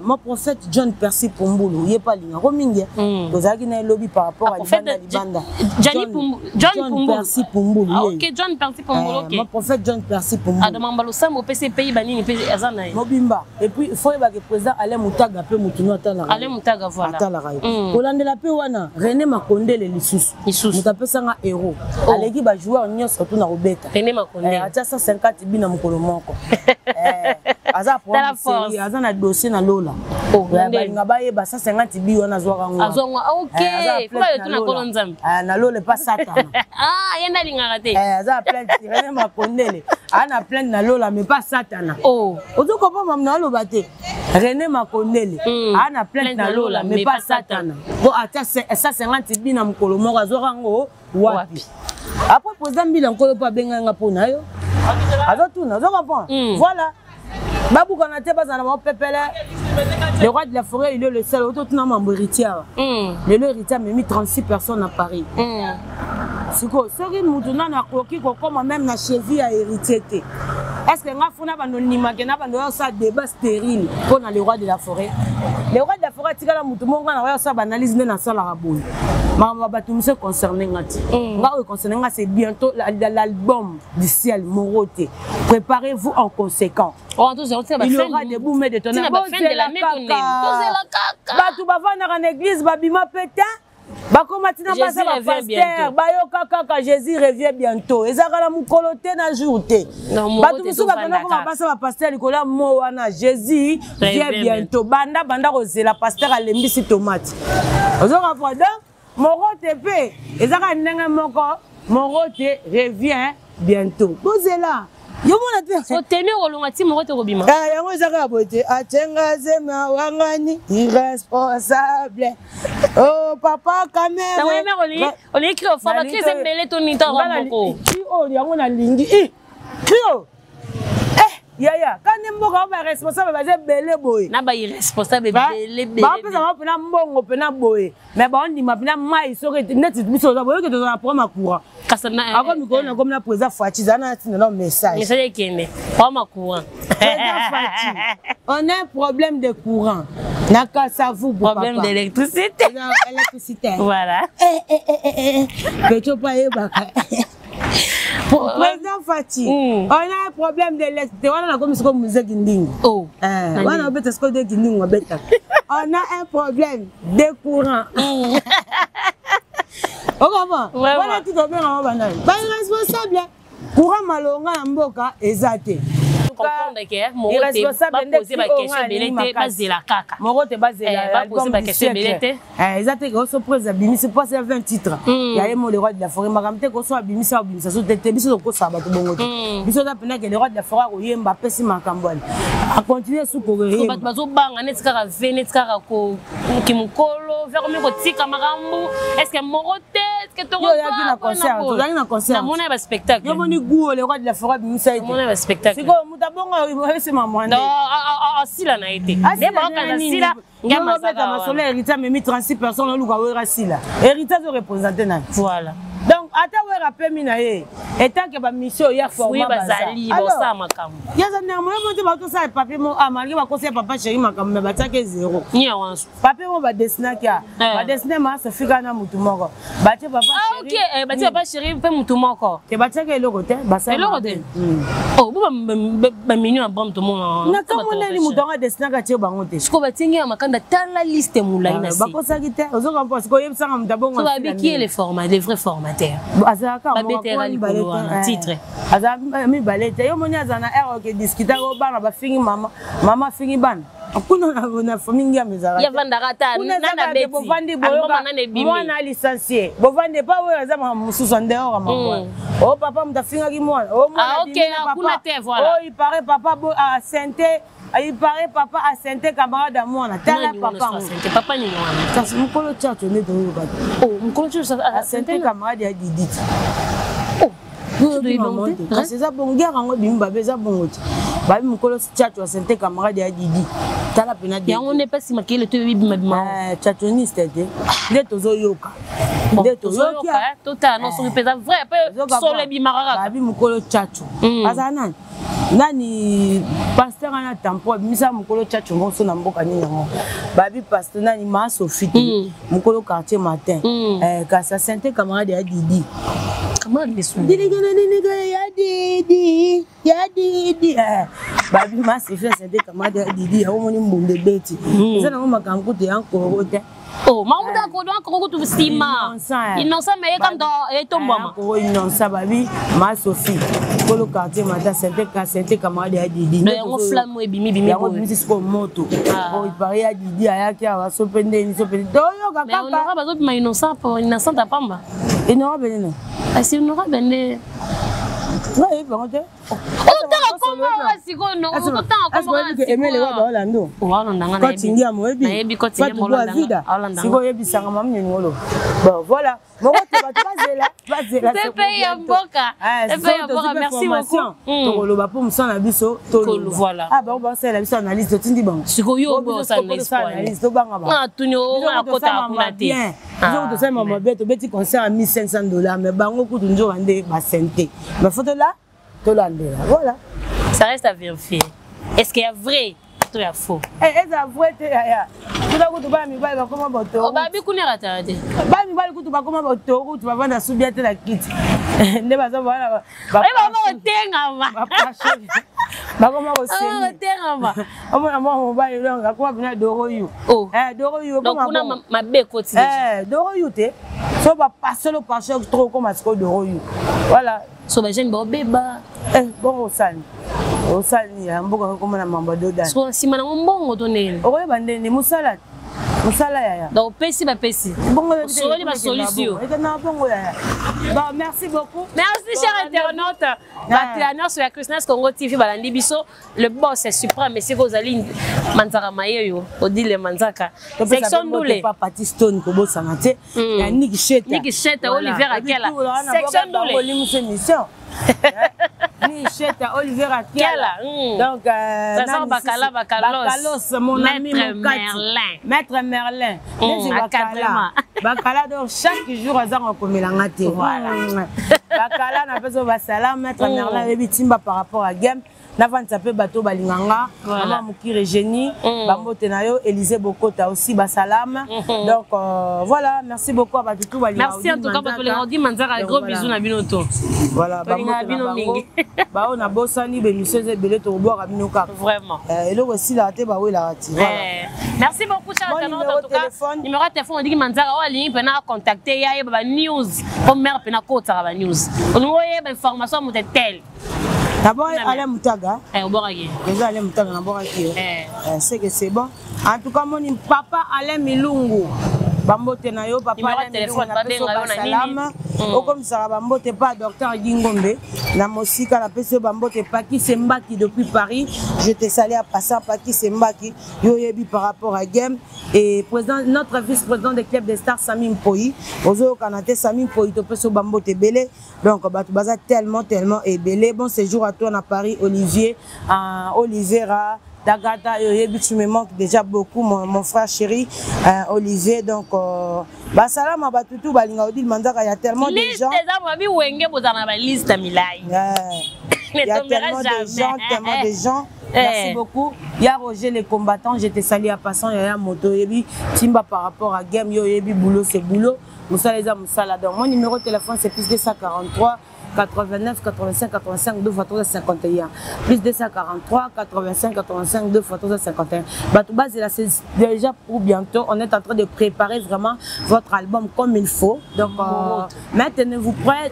mon prophète John Percy Pumbulu il est pas linga romingia kozaki na lobby par rapport à Libanda John Percy Pumbulu OK John Percy Pumbulu OK mon prophète John Percy Pumbulu adama sambo PC pays banini pe azana mobimba et puis faut que le président Alain Moutaga pe Allez mutaga voilà kolandela pe wana René Makondele lisusu mutapesa nga héros aleki ba joueur nyonso to na robeta René Makondele atia 150 bina mukolo moko aza pour aza na dossier na Lola balinga bayeba 150 bi wana zwaka ngo azongwa OK kwa yo tuna kolonzambi na Lola pas Satan yenda lingaka te aza plainte René Makondele ana plainte na Lola mais pas Satan ozo comprendre mamna loba te René Makondele ana plainte na Lola mais pas Satan bon atia 150 bina mukolo moko azwaka ngo wapi après président Mbila nkolo pa benganga pona yo azotuna zo comprendre voilà Babou Kanate bazana mo pepele le roi de la forêt il est le seul autotuna membre héritier le héritier a mis 36 personnes à Paris siko sori mutuna na koki ko comme même na cheville à héritier te est-ce que nga funa banonima ke na bando ça débat stérile pour le roi de la forêt le roi de la forêt tikala mutu monga na ça analyse na sala rabou mama batumse concerné ngati nga o concerné nga c'est bientôt l'album du ciel Morote préparez-vous en conséquent il y aura des boumes de tonnerre batu bavanda en église babima péta bakoma tina basa bapasteur bayoka kaka Jésus revient bientôt ezaka na mokolo te na jour te bato mosusu bakenda koma basa bapasteur likolo ya mo wana Jésus vient bientôt banda kozela pasteur alembisi tomate ozoka po donc morote mpe ezaka ndenge moko morote revient bientôt bozela yomona te oteni olonga ti morote kobima yango ezaka bote atenga zema wangani irresponsable oh papa kamera on écrit au fond parce que c'est belé ton nita ramoko oh yango na lingi trio yaya quand mboka ba responsable ba belé boy na ba irresponsable belé ba pesa ba pena mbongo pena boy mais ba on dit ma pena mai soki net biso za boy que dans la première courant kasana ako mikolo na comme na président Fati zana tina no message kende pas courant on a un problème de courant na kasa vous problème d'électricité voilà peut pas y baka président Fati on a un problème d'électricité on a comme ce comme musique ndingi oh on a bête ce que de ndingi bête on a un problème de courant okama wana tout bien on va nayo ba responsable courant malonga na mboka ezate comprendre que morote pas poser ba question belete bazela kaka morote bazela pas poser ba question belete ezate ko so presa bimisi passe 20 titres ya yemo le roi de la forêt makamte ko so abimisa so tete biso ko sa ba to bongo biso da pena que le roi de la forêt ko yemba pesi makambwani a continuer sous courir ba bazo banga net kaka venet kaka ko kimukolo vers mi ko tika makambu est-ce que morote est-ce que to yo ya na concert to na concert na mona ba spectacle yo moni goût le roi de la forêt bimisa ite mona ba spectacle bongo c'est maman non sila na été mais bon quand sila ngama ça ma solo héritage mais 36 personnes luka wera sila héritage représenter na voilà donc ata wera pemi na ye etant que ba mission ya format bazali bo sa makambo yaza na mo monte ba to sa papier mo amalgi ba conseil papa chéri makambo me batake 0 ni awanso papier mo ba dessiner kia ba dessiner ma se fika na mutu moko batie papa chéri OK batie papa chéri pe mutu moko ke batake eloko te basa eloko te oh ba minu abom to mo na kamona ni mutu nga dessiner ka tie bango te siko batingi ya makanda tala liste mulai na si ba kosaki te ozoka mpo siko yebisa nga mutu bongo so ba qui est les formats les vrais formateurs azaka mo titre aza mi balete yo moni azana ero ke discuter ko bana ba fingi mama fingi bana akuna na famille ya mezara ya vandaka ta nana beti bovandi boyoka mwana licencié bovandi pa we azama mususu ndeo mama oh papa mtafinga ki mwana oh mwana OK akuna te voilà oh il paraît papa bo a santé il paraît papa a santé camarade à moi na tala papa santé papa ni mwana kasi mukolo chacho ne to yo ba oh mukolo chacho a santé camarade ya Didit c'est ça bon guerre en bimba beza bon ba mukolo chacho santé camarade ya Didi tala pena de yango ne pas si makele to bima bima chachoniste te de tozo yoka de tozo yoka total non so pesa vrai peu solo bimara ba bi mukolo chacho azana nani pasteur ana tampo misa mukolo chacho ngoso na mboka ni yango ba bi pasteur nani ma Sophie mukolo quartier matin kasa santé camarade ya Didi camarade les sous ya Didi babi ma Sophie santé camarade ya Didi ya omoni mbonde beti eza na makambo te encore te oh mamuda ko donc ko tu sima innocent mais comme dans etombama ko innocent babi ma Sophie kolo quartier matin santé camarade ya Didi no flamme bimi ko bisi ko moto o ipari ya Didi ayaki awa sopende ni sopende doyo kaka mais on aura besoin de innocent pour innocent ta pamba inora benene asi inora bende ouais bonjour emele wa baolando kotingia moyebi vida siko yebisanga mamnye ngolo bon voilà moko bazela c'est pays ya mboka merci beaucoup tokoloba po musana biso tolo voilà ah ba ba sala biso analyse tindi bango siko yo bo sa analyse to banga ba tunyo na kota kuna te zo to sa mama beto beti concert à $1500 mais bango kutu njo wande ba santé mais photo là voilà. Ça reste à vérifier. Est-ce qu'il y a vrai ou il y a faux? Est-ce vrai? Tu vas voir mi bali comment bato. Oh babi kuni ratarate. Ba mi bali kutu ba comment bato, tu vas vendre subia te la kit. Ne ba ça voilà. Ba ba tenga ma. bakoma kosengi teramba omona mwa mobali longa kwa bina doroyu doroyu donc kuna mabe koti déjà doroyu te so ba passer le passer trop comme asiko doroyu voilà so ba jeune ba beba bon osani ya mboka komona mamba doda so sima na mbongo to nene okoyeba ndene musala yaya donc pesi ba pesi bongo soli ba solution na bongo yaya bon merci beaucoup merci cher internaute batiana sur la Christmas Congo TV balandi biso le boss est suprême mais c'est Rosaline Manzaka Mayeyo odile Manzaka section Doulé papa Stone ko bosana te ya Nick Sheta Olivier Akela section Doulé Ni Cheta Olivier Akela. Donc ça Bakalos mon ami Maître Merlin. Bakala donc chaque jour azan komelanga te. Voilà. Bakala na peso basala Maître Merlin et bitimba par rapport à game. Navant tapé bateau balinganga, maman Mukire Génie, Bambote Nayo, Élisée Bokota aussi basalam. Donc voilà, merci beaucoup à tout merci en tout cas pour les rendis Manzara gros bisous na binoto. Voilà, bah on a bossani bénissez belé to boire binoka. Vraiment. Et le aussi la té ba oui la rati. Merci beaucoup cher internaute en tout cas. Numéro de téléphone on dit Manzara o ligne pena contacter ya ba news. Comme mère pena kota ba news. On voyait ba information mo tel. D'abord, Alain Moutaga. Déjà, Alain Moutaga, c'est que c'est bon. En tout cas, mon papa Alain Milungu. Bambote na yo papa Alain Milungu na peso salam. Comme ça, Bambote pas docteur Gingombe. La mosika na peso Bambote pas qui s'embaki depuis Paris. Je te salue à passant pas qui s'embaki. Yo yebi par rapport à game. Et président, notre vice-président des clubs des stars Samim Poyi. Ozo Kanate Samim Poyi to peso Bambote belé. Donc batu baza tellement et belé. Bon séjour à toi à Paris Olivier, Olivera. Dagata, tu me manques déjà beaucoup, mon frère chéri, Olivier. Donc, salam à Batutu, Balingaudi, Manzaka, il y a tellement de gens. Il y a tellement de gens. Merci beaucoup. Il y a Roger les combattants, j'étais salé à passant, il y a moto, Yebi, Timba par rapport à Game, Yebi, boulot, c'est boulot. Moussa les Moussa donc mon numéro de téléphone c'est plus 243 89 85 85 2 fois 351 plus 243 85 85 2 fois 351. Batouba c'est déjà pour bientôt. On est en train de préparer vraiment votre album comme il faut. Donc tenez-vous prêts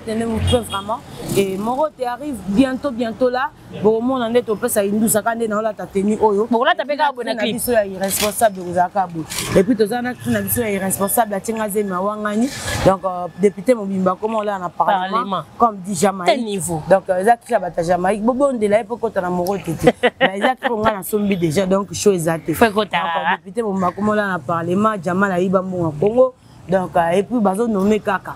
vraiment. Et Moro arrive bientôt là. Bon mon en est au peu ça indou ça quand dans la tenue oyo. Bon là tu peux abonner clip. Irresponsable de Zakabu. Et puis tous ana tu na irresponsable à Tingaze Mawangani. Donc député Mobimba comment là on a parlement comme Jamaïque. Quel niveau? Donc, Zaki Chabata Jamaïque, Bobo de la époque quand on a moré, mais Zaki on a sombi déjà, donc chose exacte. Député Momakomola na parlement, Jamal a Ibambo en Congo, donc et puis Bazo nommé Kaka.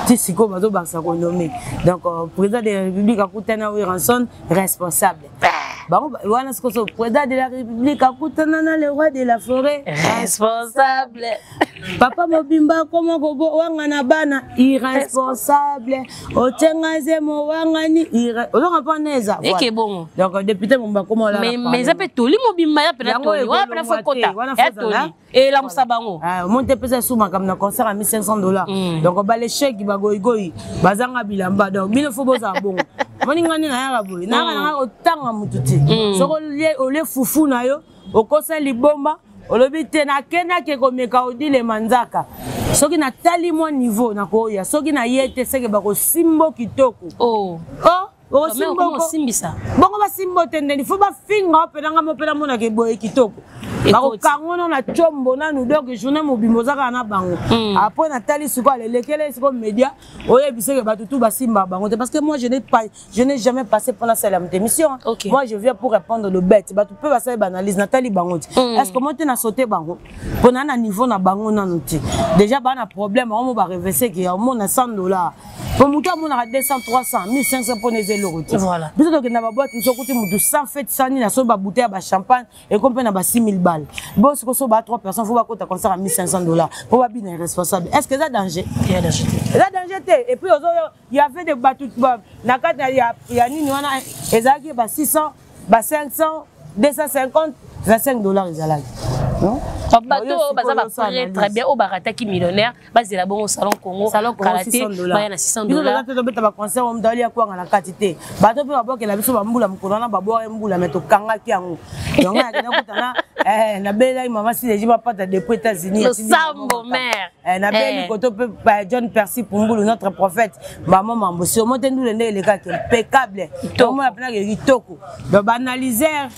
Tissiko Bazo Bansako nommé. Donc, président de la République Akutana Wiranson, responsable. Bon, voilà ce que c'est. Président de la République Akutana, le roi de la forêt, responsable. Papa Mobimba, comment Gobo Wangana Bana, irresponsable. Otengaze mo Wangani, irresponsable. Et que bon. Donc, député Mobimba, comment là? Mais ça peut tout. Les Mobimba, il y a tout. Il y a plein de quotas. Et là, Moussabango. Monte pesa souma comme un concert à $1,500. Donc, on va les chèques, Bagoïgoï, Bazanga Bilamba. Donc, il faut bosa bon. Moningani na ya boy. Na otanga mututi. Soko ole fufu na yo, okosa libomba, olobi te na kena ke komeka odile Manzaka. Soki na tali mo niveau na koya, soki na yete seke bako simbo kitoko. Oh. Simbo simbisa. Bongo ba simbo tendeni, fo ba finga opelanga mo pela mona ke boye kitoko. Bako kangono na chombo na nudoke journée mobimbo zaka na bango. Après na tali suko lekele suko média, oye biseke batutu ba simba bango parce que moi je n'ai jamais passé pendant cette émission. Moi je viens pour répondre aux bêtes. Batu peut passer analyse na tali bango. Est-ce que moi tu na sauté bango? Pour na niveau na bango na nuti. Déjà ba na problème, on va reverser que on na $100. Pour muta mon na 200 300 1500 pour les euros. Voilà. Biso donc na ba boîte nous sokuti mutu 100 fait ça ni na so ba bouteille ba champagne et compte na ba 6000 balles. Bon ce que so ba 3 personnes faut ba compte concert à $1,500. Pour ba bien responsable. Est-ce que ça danger? Il y a danger. Ça danger et puis il y avait des bateaux na kata ya nini wana ezaki ba 600 ba 500 250 $25 ezalaki. Non? bato baza ba très bien au barata qui millionnaire bazela bon au salon Congo kalaté baya na $600 biso to beta ba concert on dali ya kwanga na quantité bato pe baboke la biso ba mbula mukolo na babo mbula meto kanga ki yango donc na kena kutana na bela mama si les pas de depuis États-Unis le sambo mère na beli koto pe John Percy Pumbulu notre prophète maman mambo si omo tendu le les gars impeccable to mo apena ke kitoko do banaliser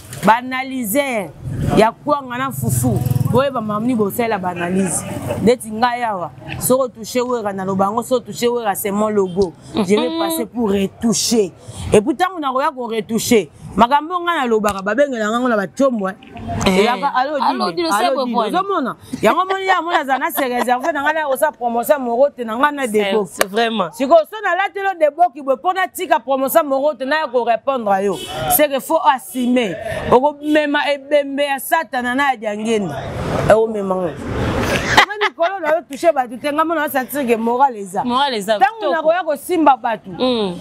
ya kwanga na fufu boye ba mamni bosela banalise ndeti ngai awa soko toucher wera na lobango soko toucher wera c'est mon logo je vais passer pour retoucher et pourtant on a roya ko retoucher makambo nga na lobaka babengela ngango na bachombo yaka allo dilo zomona yango moni ya mona zana se réservé na ngala osa promotion morote na ngana debo c'est vraiment siko so na latelo debo ki bo pona tika promotion morote na ko répondre à yo c'est que faut assumer oko mema ebembe ya satana na jangenda o mema Nikolo na toucher batu tenga mona sentir que moral eza tangu na koya ko simba batu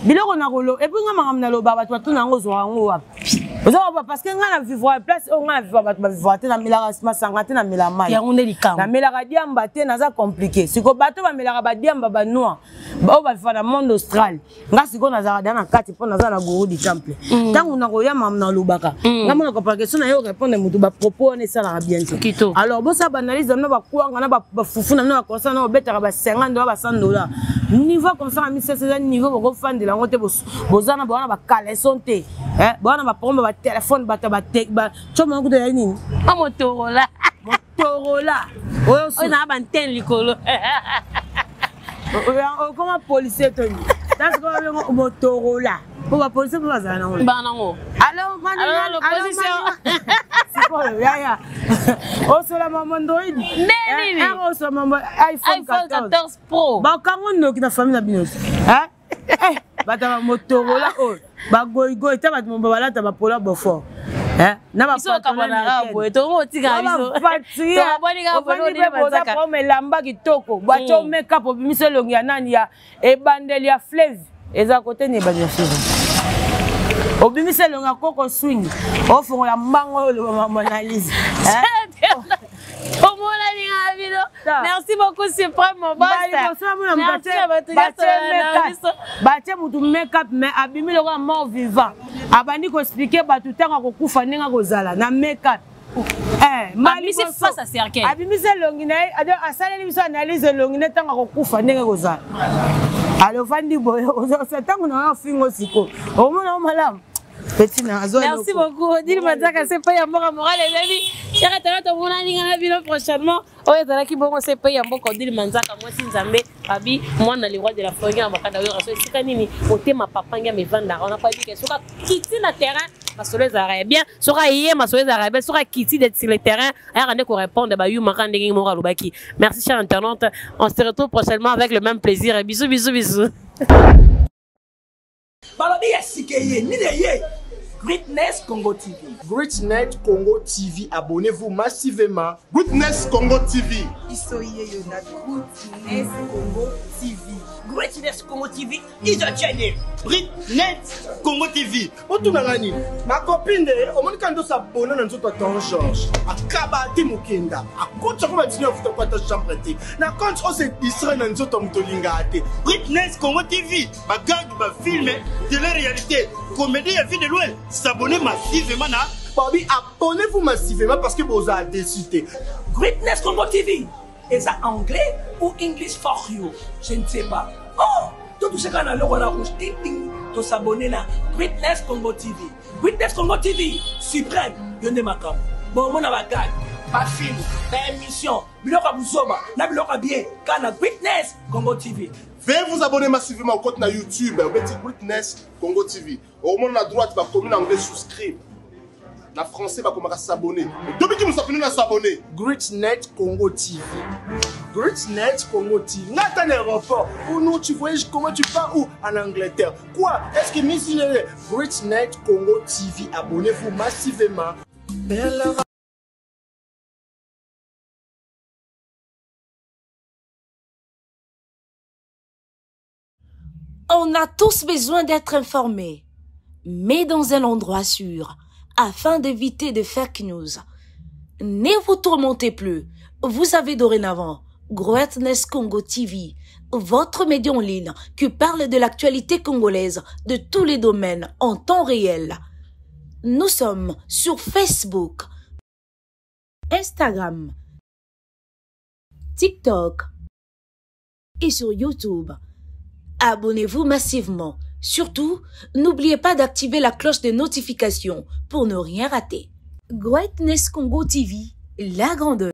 biloko na kolo et puis ngama ngamna lo batu batu na ngozo ngo wapi oza parce que ngana vivre place o ngana vivre batu vivre te na milaka masanga te na milama ya ngone likamba na milaka diamba te na za compliqué siko batu ba milaka ba diamba ba noir ba ba vivre na monde austral nga siko na za na kati po na za na guru di temple tangu na koya mamna lo baka ngama na ko pa question na yo répondre mutu ba propos ne ça la bien te alors bo ça banalise na ba kuanga na ba fufu na no konsa na obetaka ba $50 ba $100 niveau comme ça mi c'est niveau ko fande la ngote bozana bona ba caleçon te bona ba pomba ba téléphone ba tek ba choma ngude ya nini Motorola oyo na ba ntene likolo comment policier to ni that's ko le Motorola pour ba policier pour bazana ngo ba nango alors l'opposition ya o so la maman Android neni o so maman iPhone 14 Pro ba kango no ki na famille na binos bata Motorola o ba goigo ta ba momba balata ba pola bofo na ba patona boy to mo tika biso to aboni ga bono ni bazaka ko melamba kitoko ba cho make up bimise longi ya nani ya ebandeli ya Flave eza kote ni ba obimise longa koko swing ofongola mbango le monalise merci beaucoup Suprême mon boss batie mutu make up mais abimi le mort vivant abandi ko expliquer batu tanga ko kufa ninga kozala na make up mali c'est face à cercle abimise longi na asale biso analyse longi na tanga ko kufa ninga kozala alors fandi boyo ça tango na fingo siko o mona malamu. Merci beaucoup. Odile Manzaka, c'est pas Yambo Moral, les amis. J'arrête de mon année prochainement. Oh, il y a qui bon, c'est pas Yambo Odile Manzaka. Moi, si Nzambe, Abi, moi, on a les rois de la forêt, on va pas d'ailleurs. C'est quand même, au thème, papa, il y a mes ventes d'argent. On n'a pas dit que sur quitter le terrain, ma soleil arrête bien. Sur hier, ma soleil arrête bien. Sur quitter d'être sur le terrain, alors on est qu'on répond, bah, you m'en rendez moral ou baki. Merci, chers internautes. On se retrouve prochainement avec le même plaisir. Bisous, bisous, bisous. Greatness Congo TV. Greatness Congo TV, abonnez-vous massivement. Greatness Congo TV. Isoye na Greatness Congo TV. Greatness Congo TV is a channel. Greatness Congo TV. Otunangani, ma copine de omonika ndo s'abonner na nzoto Tonton Georges. Akaba ti mukenda. Akotsa ko batini ofuta kwata chambre te. Na compte o se distrait na nzoto mutolinga ate. Greatness Congo TV, ba gag ba film de la réalité. Comédie à vie de loin. S'abonner massivement na. Bobby, abonnez-vous massivement parce que vous avez décidé. Greatness Congo TV. Est ça anglais ou English for you? Je ne sais pas. Oh, tout ce qu'on a le roi rouge, ting ting, to s'abonner là. Greatness Congo TV. Greatness Congo TV. Suprême, yonde makam. Bon, mon abagag, pas film, pas émission. Biloka buzoba, na biloka bien. Kana Greatness Congo TV. Veuillez vous abonner massivement au compte na YouTube, Greatness Congo TV. Au monde à droite, va commune anglais souscrire. La français va commencer à s'abonner. Depuis que vous s'abonnez à s'abonner. Greatness Congo TV. Greatness Congo TV. N'a un aéroport. Où nous tu voyages comment tu pars où? En Angleterre. Quoi? Est-ce que Miss Greatness Congo TV. Abonnez-vous massivement. On a tous besoin d'être informés, mais dans un endroit sûr, afin d'éviter de fake news. Ne vous tourmentez plus. Vous avez dorénavant Greatness Congo TV, votre média en ligne qui parle de l'actualité congolaise de tous les domaines en temps réel. Nous sommes sur Facebook, Instagram, TikTok et sur YouTube. Abonnez-vous massivement. Surtout, n'oubliez pas d'activer la cloche de notification pour ne rien rater. Greatness Congo TV, la grandeur.